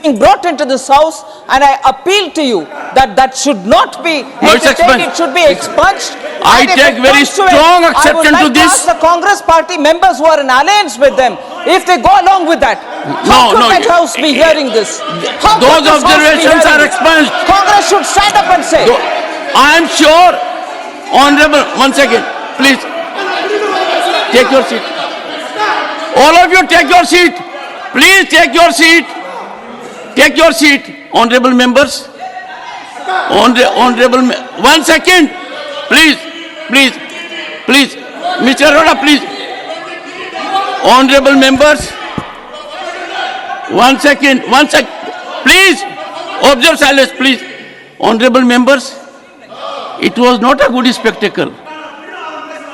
being brought into this house, and I appeal to you that that should not be entertained, it should be expunged. I take very strong exception to this. I would like to ask the Congress party members who are in alliance with them, if they go along with that. How could that house be hearing this? Those observations are expunged. Congress should stand up and say. I am sure, Honorable, one second, please. Take your seat. All of you take your seat. Please take your seat. Take your seat, honorable members. Honorable, one second. Please, please, please. Mr. Arora, please. Honorable members. One second, please. Observe silence, please. Honorable members, it was not a good spectacle.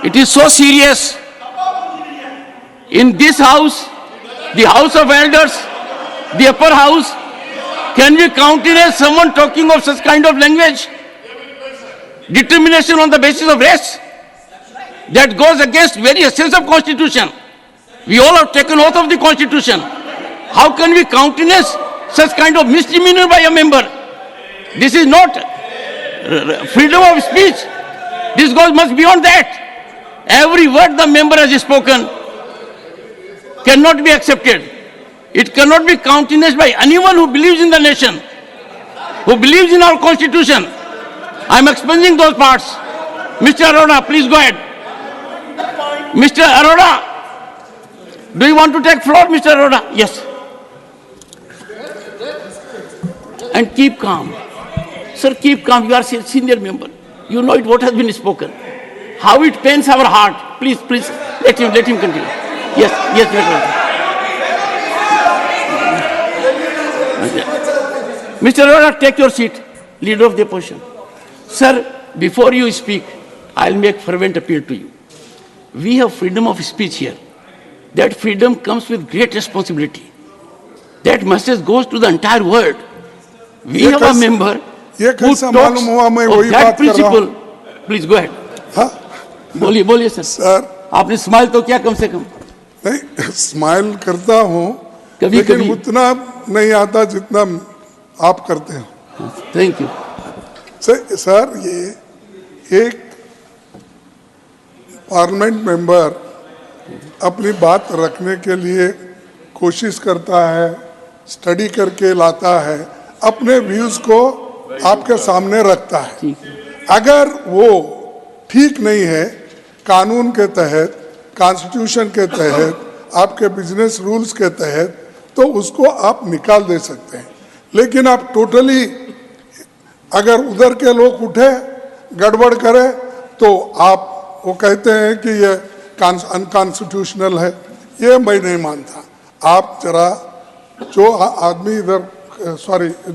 It is so serious. In this house, the House of Elders, the upper house, can we countenance someone talking of such kind of language? Determination on the basis of race? That goes against very essence of Constitution. We all have taken oath of the Constitution. How can we countenance such kind of misdemeanor by a member? This is not freedom of speech. This goes much beyond that. Every word the member has spoken cannot be accepted. It cannot be countenanced by anyone who believes in the nation, who believes in our Constitution. I am expunging those parts. Mr. Arora, please go ahead. Mr. Arora, do you want to take floor, Mr. Arora? Yes. And keep calm. Sir, keep calm. You are a senior member. You know it, what has been spoken. How it pains our heart. Please, please, let him continue. Yes, yes, Mr. Arora, take your seat. Leader of the opposition. Sir, before you speak, I'll make fervent appeal to you. We have freedom of speech here. That freedom comes with great responsibility. That message goes to the entire world. We have a member who talks of that principle. Please go ahead. बोलिए sir. आपने smile तो किया कम से कम. नहीं, smile करता हूँ, लेकिन उतना नहीं आता जितना आप करते हैं. Thank you. सर, ये एक पार्लियामेंट मेंबर अपनी बात रखने के लिए कोशिश करता है, स्टडी करके लाता है, अपने व्यूज को आपके सामने रखता है. अगर वो ठीक नहीं है, कानून के तहत, कॉन्स्टिट्यूशन के तहत, आपके बिजनेस रूल्स के तहत, तो उसको आप निकाल दे सकते हैं. लेकिन आप टोटली अगर उधर के लोग उठे, गड़बड़ करे, तो आप वो कहते हैं कि ये अनकॉन्स्टिट्यूशनल है. ये मैं नहीं मानता. आप जरा जो आदमी इधर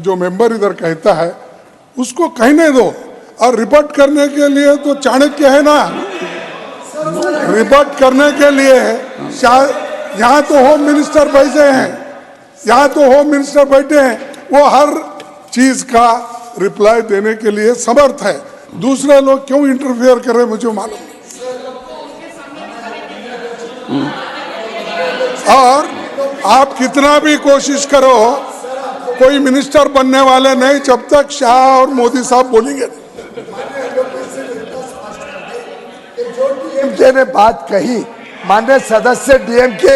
जो मेंबर इधर कहता है उसको कहने दो. और रिपोर्ट करने के लिए तो चाणक्य है ना. रिपोर्ट करने के लिए यहाँ तो होम मिनिस्टर बैठे हैं, वो हर चीज का रिप्लाई देने के लिए समर्थ है. दूसरे लोग क्यों इंटरफेयर कर रहे मुझे मालूम नहीं. और आप कितना भी कोशिश करो, कोई मिनिस्टर बनने वाले नहीं जब तक शाह और मोदी साहब बोलेंगे. डीएमके ने बात कही, माननीय सदस्य डीएमके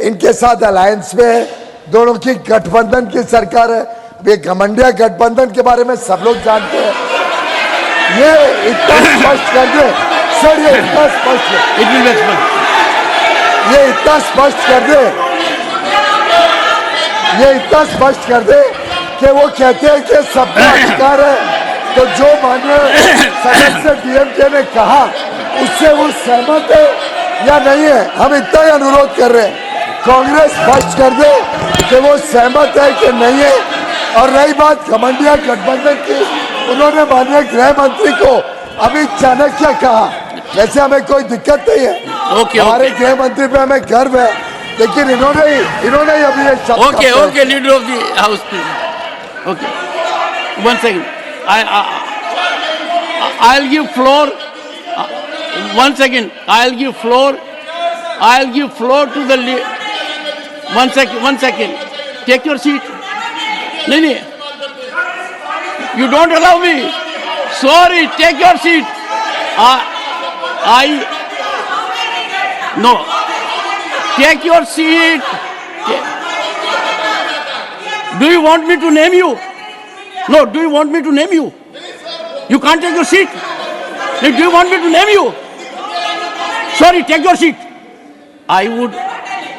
इनके साथ अलायंस में है, दोनों की गठबंधन की सरकार है. वे घमंडिया गठबंधन के बारे में सब लोग जानते हैं. ये इतना स्पष्ट कर दे सर, ये इतना स्पष्ट कर दे कि वो कहते हैं कि सबका अधिकार है. तो जो माननीय सदस्य डीएमके ने कहा उससे वो सहमत है या नहीं है, हम इतना ही अनुरोध कर रहे हैं. कांग्रेस स्पष्ट कर दे कि वो सहमत है कि नहीं है. और रही बात घमंडिया गठबंधन की, उन्होंने माननीय गृह मंत्री को अभी चाणक्य कहा. वैसे हमें कोई दिक्कत नहीं है, हमारे गृह मंत्री पे हमें गर्व है, लेकिन इन्होंने ही अभी ये शब्द. Okay leader of the house please. Okay, one second. I'll give floor. One second. I'll give floor to the. One second. Take your seat. नहीं, you don't allow me. Sorry, take your seat. No, take your seat. Do you want me to name you? No, do you want me to name you? You can't take your seat. Do you want me to name you? Sorry, take your seat. I would,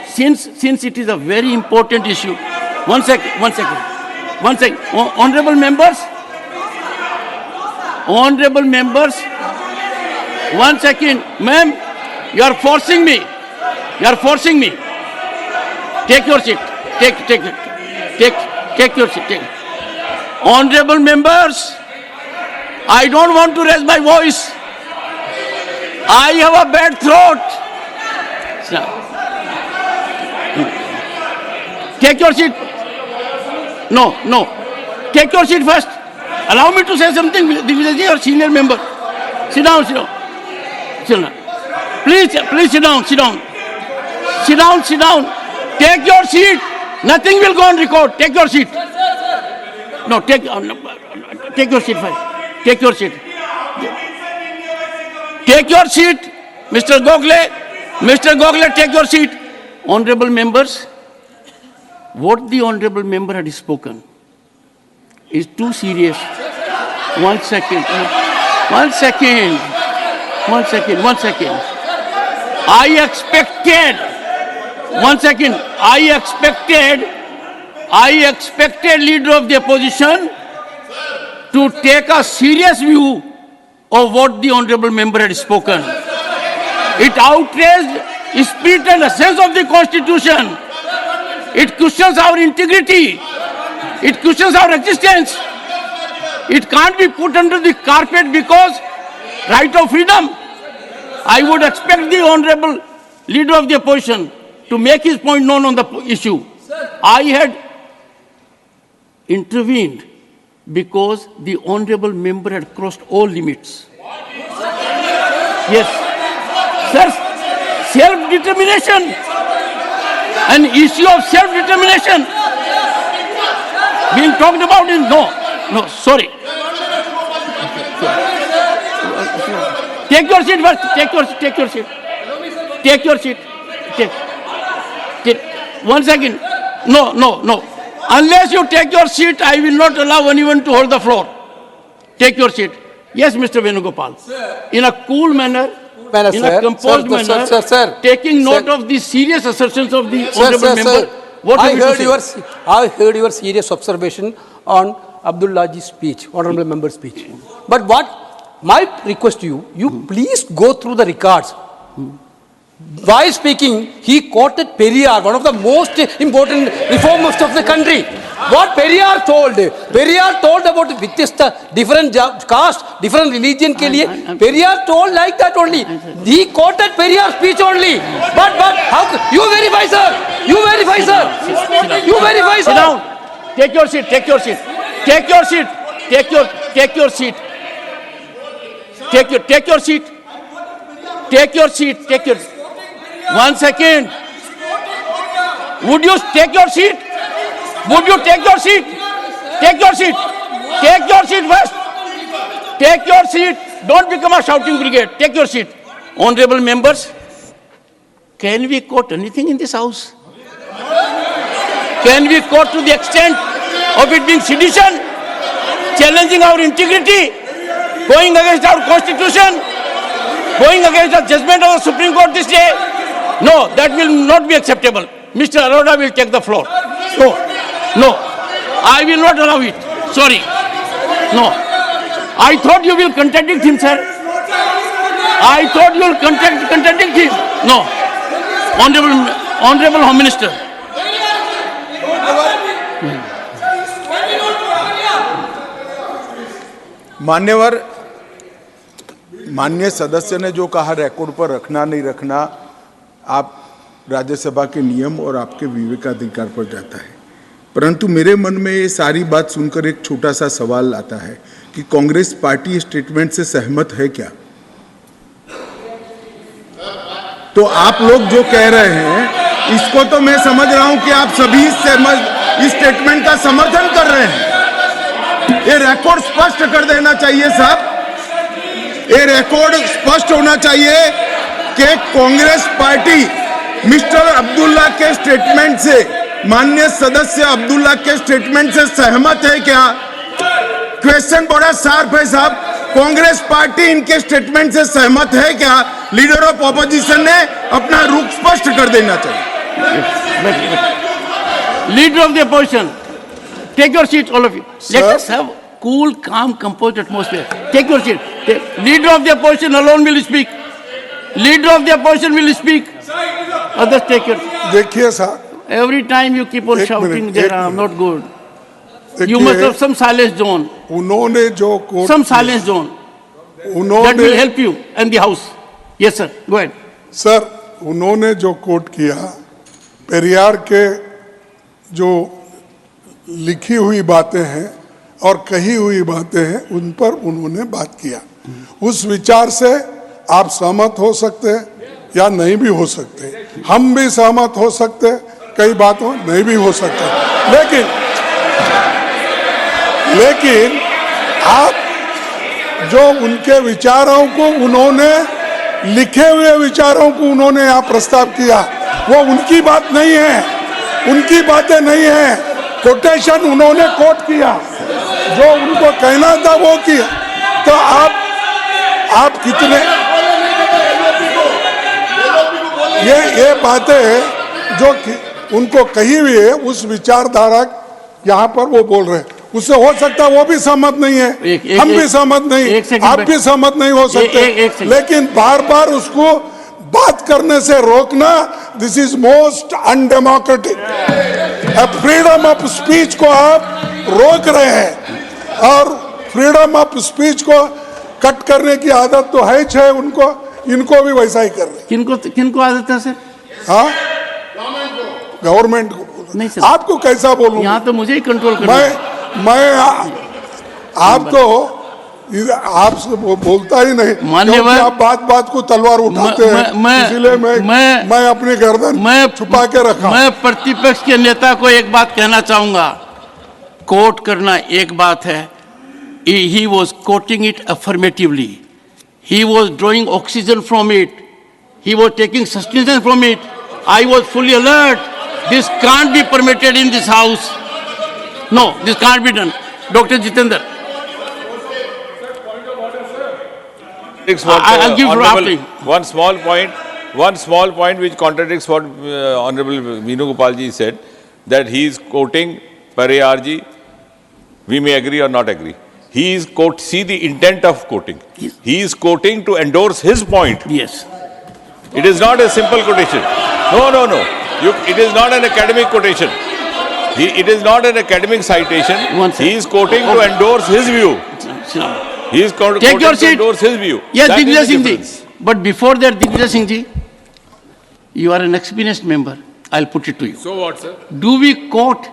since it is a very important issue. One second. Honorable members, one second. Ma'am, you are forcing me. Take your seat. Take your seat. Honorable members, I don't want to raise my voice. I have a bad throat. Take your seat. No. Take your seat first. Allow me to say something. This is your senior member. Sit down. Please sit down. Take your seat. Nothing will go on record. Take your seat. No, take your seat first. Take your seat. Take your seat, Mr. Gokhale. Take your seat. Honorable members, what the honorable member had spoken is too serious. One second. I expected leader of the opposition to take a serious view of what the honorable member had spoken. It outraged spirit and essence of the Constitution. It questions our integrity. It questions our existence. It can't be put under the carpet because right of freedom. I would expect the honorable leader of the opposition to make his point known on the issue. I had intervened because the honorable member had crossed all limits. Yes. Sir, self-determination. An issue of self-determination being talked about is no, sorry. Take your seat first. Take your seat. One second. No. Unless you take your seat, I will not allow anyone to hold the floor. Take your seat. Yes, Mr. Venugopal. In a cool manner, in a composed manner, taking note of the serious assertions of the honorable member. What I heard your serious observation on Abdullah's speech, honorable member's speech. But what my request to you, you please go through the records. While speaking, he quoted Periyar, one of the most important reformers of the country. What Periyar told about different caste, different religion ke liye, Periyar told like that only. He quoted Periyar's speech only. But how you verify, sir? Sit down. Take your seat. One second. Would you take your seat? Take your seat first. Take your seat. Don't become a shouting brigade. Take your seat. Honorable members, can we quote anything in this house? Can we quote to the extent of it being sedition, challenging our integrity, going against our constitution, going against the judgment of the Supreme Court this day? No, that will not be acceptable. Mr. Arora will take the floor. No, I will not allow it. Sorry. No. I thought you will contradict him, sir. I thought you will contradict him. No. Honorable Home Minister. माननीय सदस्य ने जो कहा record पर रखना नहीं रखना आप राज्यसभा के नियम और आपके विवेकाधिकार पर जाता है, परंतु मेरे मन में ये सारी बात सुनकर एक छोटा सा सवाल आता है कि कांग्रेस पार्टी स्टेटमेंट से सहमत है क्या? तो आप लोग जो कह रहे हैं इसको तो मैं समझ रहा हूं कि आप सभी सहमत इस स्टेटमेंट का समर्थन कर रहे हैं। ये रिकॉर्ड स्पष्ट कर देना चाहिए साहब, ये रिकॉर्ड स्पष्ट होना चाहिए कि कांग्रेस पार्टी मिस्टर अब्दुल्ला के स्टेटमेंट से, माननीय सदस्य अब्दुल्ला के स्टेटमेंट से सहमत है क्या? क्वेश्चन बड़ा शार्प है साहब, कांग्रेस पार्टी इनके स्टेटमेंट से सहमत है क्या? लीडर ऑफ ऑपोजिशन ने अपना रुख स्पष्ट कर देना चाहिए। Leader of the opposition, take your seat, all of you. Let us have cool, calm, composed atmosphere. Take your seat. Leader of the opposition alone will speak. Leader of the opposition will speak. Others take your. देखिए साहब, Every time you keep on shouting there, I'm not good. You must have some silence zone. उन्होंने जो coat Some silence zone. That will help you and the house. Yes, sir. Go ahead. Sir, उन्होंने जो coat किया, पेरियार के जो लिखी हुई बातें हैं और कही हुई बातें हैं, उन पर उन्होंने बात किया। उस विचार से आप सहमत हो सकते हैं या नहीं भी हो सकते, हम भी सहमत हो सकते, कई बातों नहीं भी हो सकते, लेकिन आप जो उनके विचारों को, उन्होंने लिखे हुए विचारों को उन्होंने यहाँ प्रस्ताव किया, वो उनकी बात नहीं है, उनकी बातें नहीं है, कोटेशन उन्होंने कोट किया, जो उनको कहना था वो किया। तो आप कितने ये बातें जो उनको कही हुई है, उस विचारधारा यहाँ पर वो बोल रहे हैं, उससे हो सकता है वो भी सहमत नहीं है, हम भी सहमत नहीं, आप भी सहमत नहीं हो सकते, लेकिन बार बार उसको बात करने से रोकना, this is most undemocratic. Freedom of speech को आप रोक रहे हैं और फ्रीडम ऑफ स्पीच को कट करने की आदत तो है ही, उनको, इनको भी वैसा ही कर रहे हैं। किनको आदत है सर? हाँ, गवर्नमेंट को नहीं सर, आपको कैसा बोलूं? यहाँ तो मुझे ही कंट्रोल करना है। मैं आप तो आपसे बोलता ही नहीं, मान्यवर, आप बात को तलवार उठाते हैं, इसलिए मैं अपनी गर्दन छुपा के रखा। मैं प्रतिपक्ष के नेता को एक बात कहना चाहूंगा, कोट करना एक बात है, he was quoting it affirmatively, he was drawing oxygen from it, he was taking sustenance from it, I was fully alert, this can't be permitted in this house, no, this can't be done. Dr. Jitendra, I'll give you after. One small point which contradicts what Honorable Meenu Gopal ji said, that he is quoting Pariyar ji. We may agree or not agree. He is see the intent of quoting. Yes. He is quoting to endorse his point. Yes. It is not a simple quotation. No. It is not an academic quotation. It is not an academic citation. He is quoting to endorse his view. He is quoting to endorse his view. Yes, Digvijay Singh ji. But before that, Digvijay Singh ji, you are an experienced member. I'll put it to you. So what, sir? Do we quote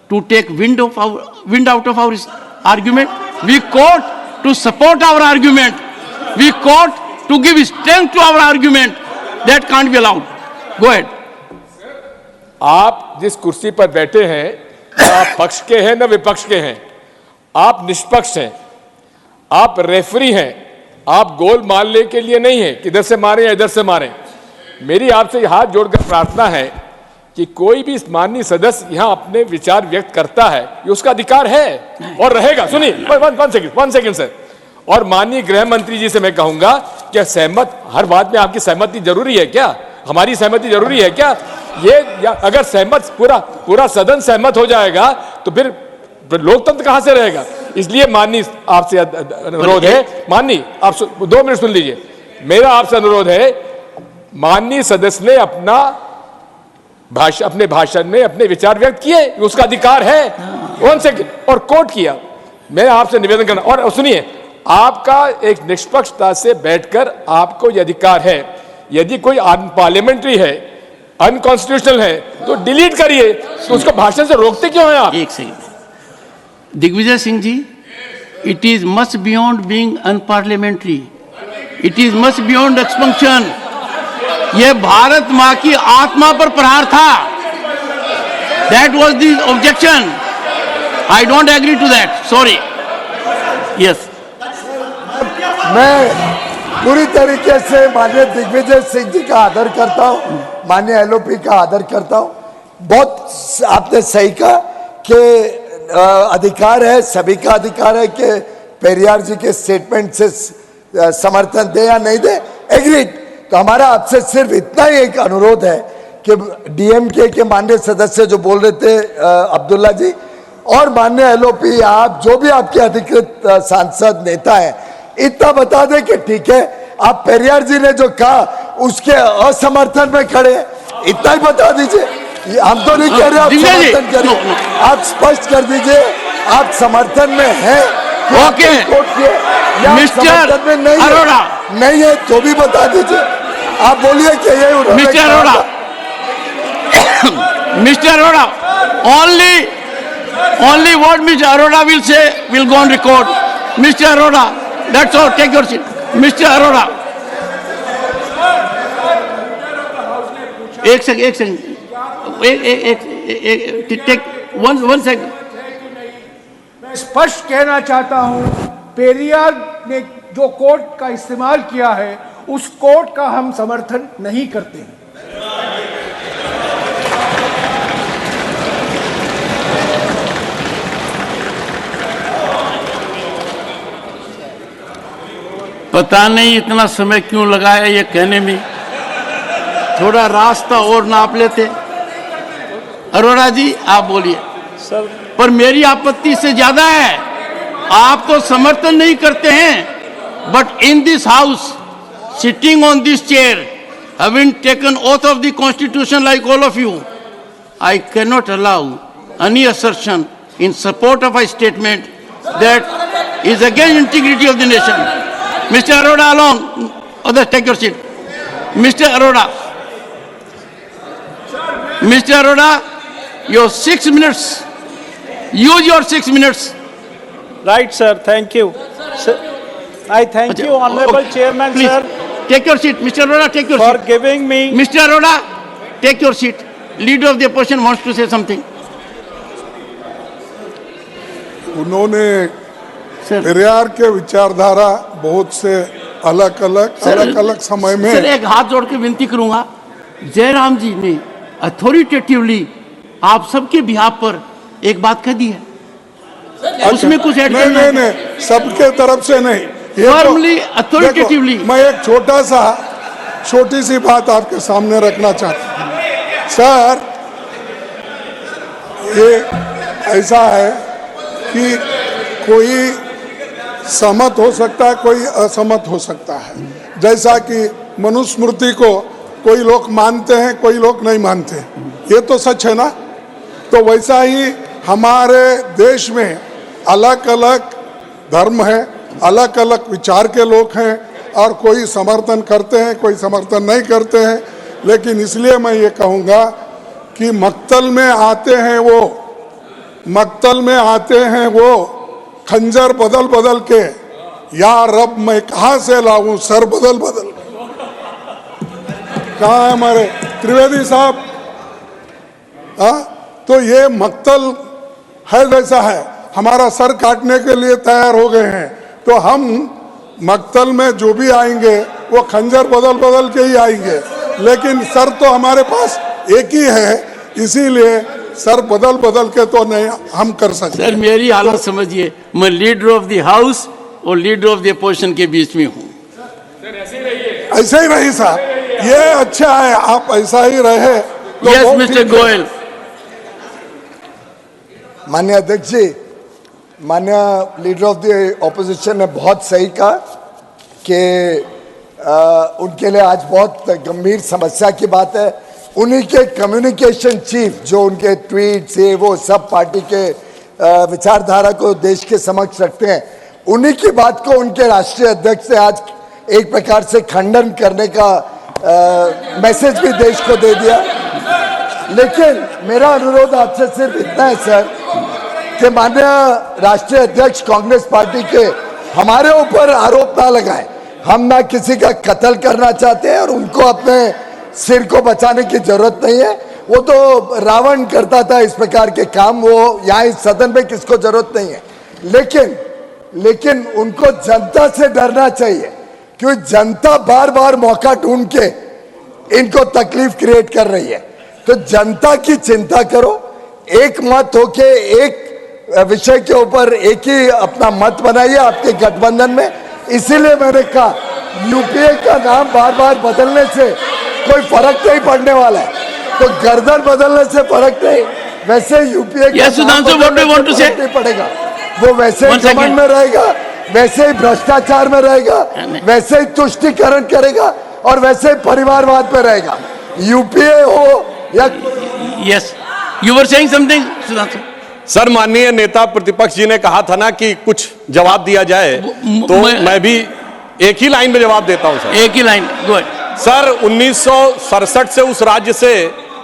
to take wind out of our argument? We quote to support our argument. We quote to give strength to our argument. That can't be allowed. Go ahead. आप जिस कुर्सी पर बैठे हैं, न आप पक्ष के हैं न विपक्ष के हैं, आप निष्पक्ष हैं, आप रेफरी हैं, आप गोल मारने के लिए नहीं है कि इधर से मारें या इधर से मारें। मेरी आपसे हाथ जोड़कर प्रार्थना है कि कोई भी माननीय सदस्य यहाँ अपने विचार व्यक्त करता है, ये उसका अधिकार है और रहेगा। सुनिए, वन सेकंड सर। और माननीय गृह मंत्री जी से मैं कहूंगा, क्या सहमत, हर बात में आपकी सहमति जरूरी है क्या? हमारी सहमति जरूरी है क्या? अगर सहमत पूरा सदन सहमत हो जाएगा तो फिर लोकतंत्र कहां से रहेगा? इसलिए माननीय आपसे अनुरोध है, माननीय आप 2 मिनट सुन लीजिए, मेरा आपसे अनुरोध है, माननीय सदस्य ने अपने भाषण में अपने विचार व्यक्त किए, उसका अधिकार है, और कोट किया। मैं आपसे निवेदन करना, और सुनिए, आपका एक निष्पक्षता से बैठकर आपको यह अधिकार है, यदि कोई अनपार्लियामेंट्री है, अनकॉन्स्टिट्यूशनल है, तो डिलीट करिए, तो उसको भाषण से रोकते क्यों हैं आप? एक second, Digvijay Singh ji, it is much beyond being unparliamentary, it is much beyond expunction. ये भारत माँ की आत्मा पर प्रहार था, That was the objection. I don't agree to that. Sorry. Yes. मैं पूरी तरीके से माननीय दिग्विजय सिंह जी का आदर करता हूं, माननीय एलओपी का आदर करता हूं। बहुत आपने सही कहा कि अधिकार है, सभी का अधिकार है कि पेरियार जी के स्टेटमेंट से समर्थन दे या नहीं दे, एग्रीड। तो हमारा आपसे सिर्फ इतना ही एक अनुरोध है कि डीएमके के माननीय सदस्य जो बोल रहे थे अब्दुल्ला जी, और माननीय एलओपी, आप जो भी आपके अधिकृत सांसद नेता हैं, इतना बता दें कि ठीक है, आप पेरियार जी ने जो कहा उसके असमर्थन में खड़े हैं, इतना ही बता दीजिए। हम तो नहीं कह रहे आप समर्थन करिए, आप स्पष्ट कर दीजिए आप समर्थन में हैं ओके या समर्थन में नहीं अरोड़ा नहीं है, तो भी बता दीजिए। आप बोलिए कि ये mister Arora, mister Arora, only what Mr. Arora will say will go on record. Mr. Arora, that's all. Take your seat. Mr. Arora. एक सेकंड, टेक वन सेकंड। मैं स्पष्ट कहना चाहता हूं, पेरियार ने जो कोर्ट का इस्तेमाल किया है, उस कोर्ट का हम समर्थन नहीं करते हैं। पता नहीं इतना समय क्यों लगाया ये कहने में, थोड़ा रास्ता और नाप लेते। अरोड़ा जी आप बोलिए। सर, पर मेरी आपत्ति से ज्यादा है, आप तो समर्थन नहीं करते हैं, but in this house sitting on this chair having taken oath of the constitution like all of you, I cannot allow any assertion in support of a statement that is against integrity of the nation. Mr. Arora alone, others take your seat. Mr. Arora, Mr. Arora, your 6 minutes. Use your 6 minutes. right, sir. Thank you. Sir, I thank you, Honorable Chairman, Please, sir, take your seat. Mr. Arora, take your for seat. giving me. Mr. Arora, take your seat. Leader of the opposition wants to say something. उन्होंने पेरियार के विचारधारा बहुत से अलग अलग समय में। Sir एक हाथ जोड़ के विनती करूंगा, जयराम जी ने अथॉरिटेटिवली आप सबके बिहाफ पर एक बात कह दी है, उसमें कुछ ऐड करना है? नहीं, सबके तरफ से नहीं, फॉर्मली अथॉरिटेटिवली। मैं एक छोटी सी बात आपके सामने रखना चाहता हूँ। सर, ये ऐसा है कि कोई सहमत हो सकता है, कोई असहमत हो सकता है। जैसा कि मनुस्मृति को कोई लोग मानते हैं, कोई लोग नहीं मानते, ये तो सच है ना। तो वैसा ही हमारे देश में अलग अलग धर्म है, अलग अलग विचार के लोग हैं, और कोई समर्थन करते हैं, कोई समर्थन नहीं करते हैं। लेकिन इसलिए मैं ये कहूँगा कि मक्तल में आते हैं वो खंजर बदल बदल के, या रब मैं कहाँ से लाऊं सर बदल बदल। कहाँ है हमारे त्रिवेदी साहब? तो ये मक्तल है, वैसा है, हमारा सर काटने के लिए तैयार हो गए हैं। तो हम मक्तल में जो भी आएंगे वो खंजर बदल बदल के ही आएंगे, लेकिन सर तो हमारे पास एक ही है, इसीलिए सर बदल बदल के तो नहीं हम कर सकते। सर मेरी हालत समझिए, मैं लीडर ऑफ द हाउस और लीडर ऑफ द अपोजिशन के बीच में हूँ। ऐसे ही रही साहब, ये अच्छा है, आप ऐसा ही रहे। Yes mister Goyal. माननीय अध्यक्ष जी, माननीय लीडर ऑफ द ऑपोजिशन ने बहुत सही कहा कि उनके लिए आज बहुत गंभीर समस्या की बात है। उन्हीं के कम्युनिकेशन चीफ जो उनके ट्वीट से वो सब पार्टी के विचारधारा को देश के समक्ष रखते हैं, उन्हीं की बात को उनके राष्ट्रीय अध्यक्ष ने आज एक प्रकार से खंडन करने का मैसेज भी देश को दे दिया। लेकिन मेरा अनुरोध आपसे सिर्फ इतना है सर कि माननीय राष्ट्रीय अध्यक्ष कांग्रेस पार्टी के हमारे ऊपर आरोप ना लगाएं। हम ना किसी का कत्ल करना चाहते हैं और उनको अपने सिर को बचाने की जरूरत नहीं है। वो तो रावण करता था इस प्रकार के काम, वो यहाँ इस सदन में किसको जरूरत नहीं है। लेकिन उनको जनता से डरना चाहिए, क्योंकि जनता बार बार मौका ढूंढ के इनको तकलीफ क्रिएट कर रही है। तो जनता की चिंता करो, एक मत होके एक विषय के ऊपर एक ही अपना मत बनाइए आपके गठबंधन में। इसीलिए मैंने कहा यूपीए का नाम बार बार बदलने से कोई फर्क नहीं पड़ने वाला है, तो गर्दन बदलने से फर्क नहीं, वैसे यूपीए का नाम बदलने से फर्क नहीं पड़ेगा। वो वैसे ही घमंड में रहेगा, वैसे ही भ्रष्टाचार में रहेगा, वैसे ही तुष्टीकरण करेगा और वैसे ही परिवारवाद पे रहेगा। यूपीए हो या yes, you were saying something Sudhanshu. Sir, माननीय नेता प्रतिपक्ष जी ने कहा था ना कि कुछ जवाब दिया जाए, तो मैं भी एक ही लाइन में जवाब देता हूं सर। एक ही लाइन, गुड सर। 1967 से उस राज्य से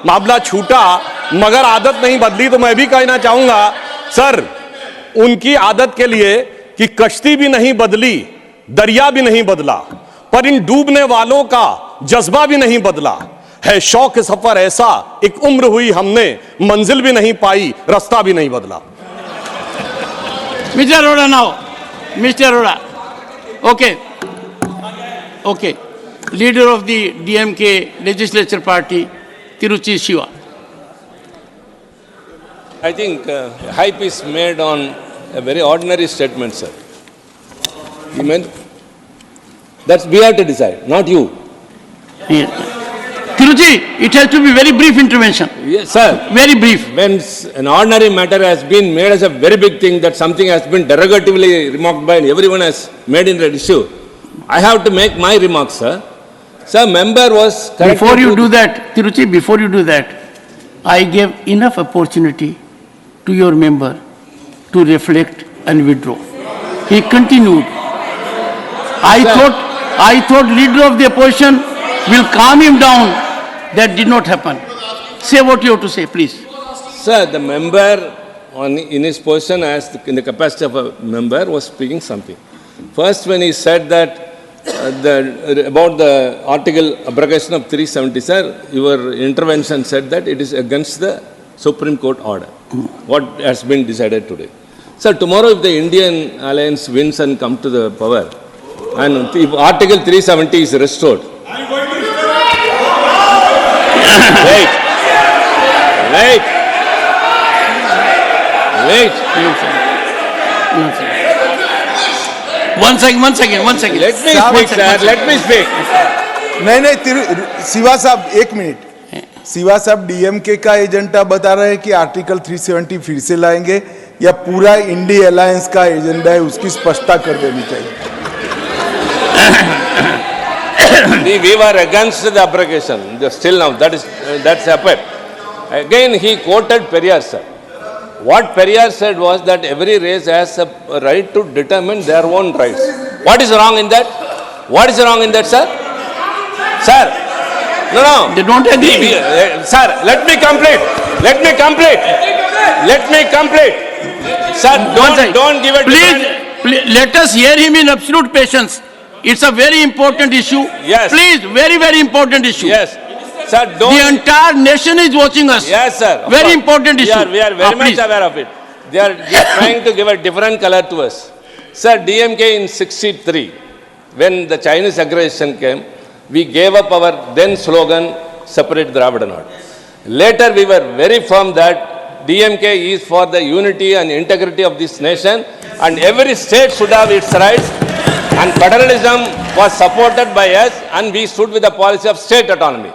मामला छूटा, मगर आदत नहीं बदली। तो मैं भी कहना चाहूंगा सर, उनकी आदत के लिए कि कश्ती भी नहीं बदली, दरिया भी नहीं बदला, पर इन डूबने वालों का जज्बा भी नहीं बदला है। शौक सफर ऐसा, एक उम्र हुई हमने, मंजिल भी नहीं पाई, रास्ता भी नहीं बदला। Mister Arora now, mister Arora, okay, leader of the DMK legislature party, Tiruchi Shiva. I think hype is made on a very ordinary statement, sir. You meant that we have to decide, not you. Tiruchi, it has to be very brief intervention. Yes, sir. Very brief. When an ordinary matter has been made as a very big thing, that something has been derogatively remarked by and everyone has made in that issue, I have to make my remarks, sir. Sir, member was... Before you do that, Tiruchi, before you do that, I gave enough opportunity to your member to reflect and withdraw. He continued. I thought leader of the opposition will calm him down. That did not happen. Say what you have to say, please. Sir, the member in his position in the capacity of a member was speaking something. First, when he said that about the article abrogation of 370, sir, your intervention said that it is against the Supreme Court order. What has been decided today. Sir, tomorrow if the Indian alliance wins and come to the power, and if Article 370 is restored. Wait. One second. Let me speak, sir. Let me speak. नहीं, शिवा साहब एक minute. Shiva साहब DMK का agenda बता रहे हैं कि article 370 फिर से लाएंगे या पूरा इंडी अलायंस का एजेंडा है, उसकी स्पष्टता कर देनी चाहिए। We were against the abrogation. Still now, that's happened. Again, he quoted Periyar, sir. What Periyar said was that every race has a right to determine their own rights. What is wrong in that? What is wrong in that, sir? Sir, no. They don't agree. Sir, let me complete. Sir, don't give it. Please, let us hear him in absolute patience. It's a very important issue. Yes. Please, very, very important issue. Yes. Sir, don't. The entire nation is watching us. Yes, sir. Very important issue. We are very much aware of it. They are trying to give a different color to us. Sir, DMK in 63, when the Chinese aggression came, we gave up our then slogan, separate Dravida Nadu. Later, we were very firm that DMK is for the unity and integrity of this nation, and every state should have its rights, and federalism was supported by us, and we stood with the policy of state autonomy.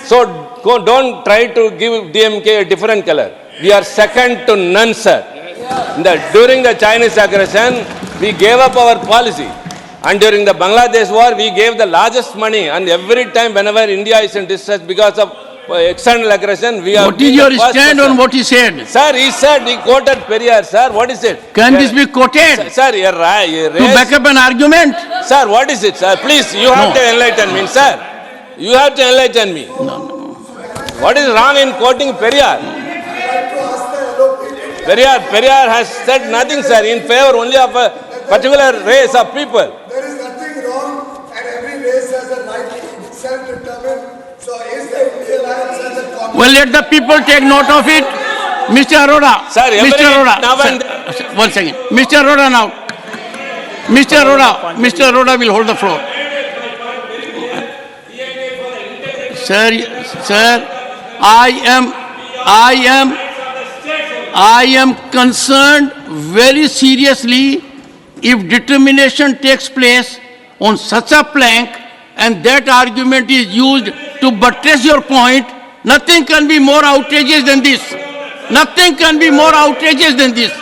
So don't try to give DMK a different color. We are second to none, sir. During the Chinese aggression, we gave up our policy. And during the Bangladesh war, we gave the largest money. And every time, whenever India is in distress because of external aggression, we are... What is your stand on what he said? Sir, he quoted Periyar, sir. What is it? Can this be quoted? Sir, you're right. To back up an argument? Sir, what is it, sir? Please, you have to enlighten me, sir. You have to enlighten me. No. What is wrong in quoting Periyar? Periyar has said nothing, sir, in favor only of a particular race of people. There is nothing wrong, and every race has a right to self-determine. So is the Indian alliance as a common Well, let the people take note of it. Mr. Arora. Sir, Mr. Arora. now and Sir, one second. Mr. Arora now. Mr. Arora. Mr. Arora will hold the floor. Sir, I am concerned very seriously if determination takes place on such a plank and that argument is used to buttress your point. Nothing can be more outrageous than this. Nothing can be more outrageous than this.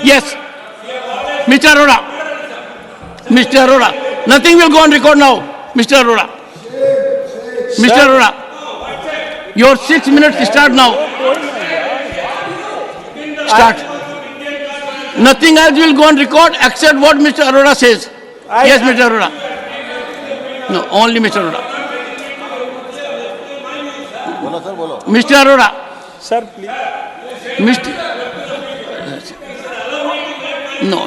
Yes. Mr. Arora. Mr. Arora. Nothing will go on record now. Mr. Arora. Mr. Arora. Your 6 minutes start now. Start. Nothing else will go on record except what Mr. Arora says. Yes, Mr. Arora. No, only Mr. Arora. Mr. Arora. Sir, please. Mr. No.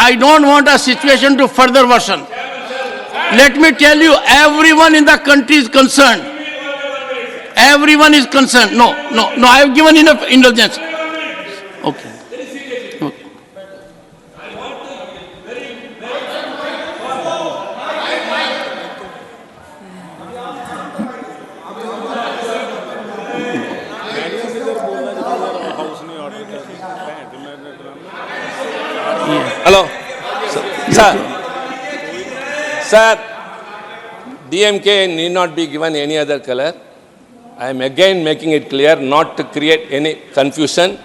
I don't want a situation to further worsen. Let me tell you, everyone in the country is concerned. Everyone is concerned. No, I have given enough indulgence. Okay. Hello. Sir, DMK need not be given any other color. I am again making it clear not to create any confusion.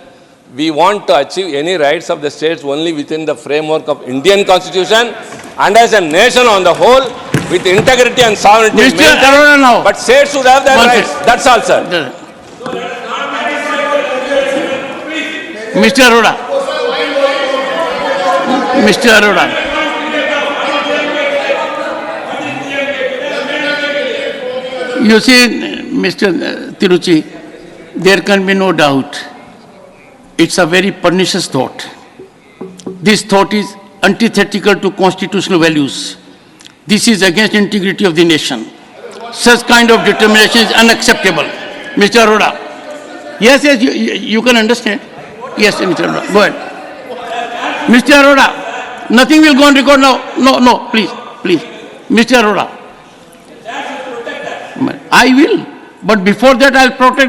We want to achieve any rights of the states only within the framework of Indian Constitution and as a nation on the whole with integrity and sovereignty. Mr. Arora now. But states should have their rights. That's all, sir. Mr. Arora. Mr. Arora. You see, Mr. Tiruchi, there can be no doubt. It's a very pernicious thought. This thought is antithetical to constitutional values. This is against integrity of the nation. Such kind of determination is unacceptable. Mr. Arora. Yes, you can understand. Yes, Mr. Arora. Go ahead. Mr. Arora, nothing will go on record now. No, please. Mr. Arora. I will. But before that, I'll protect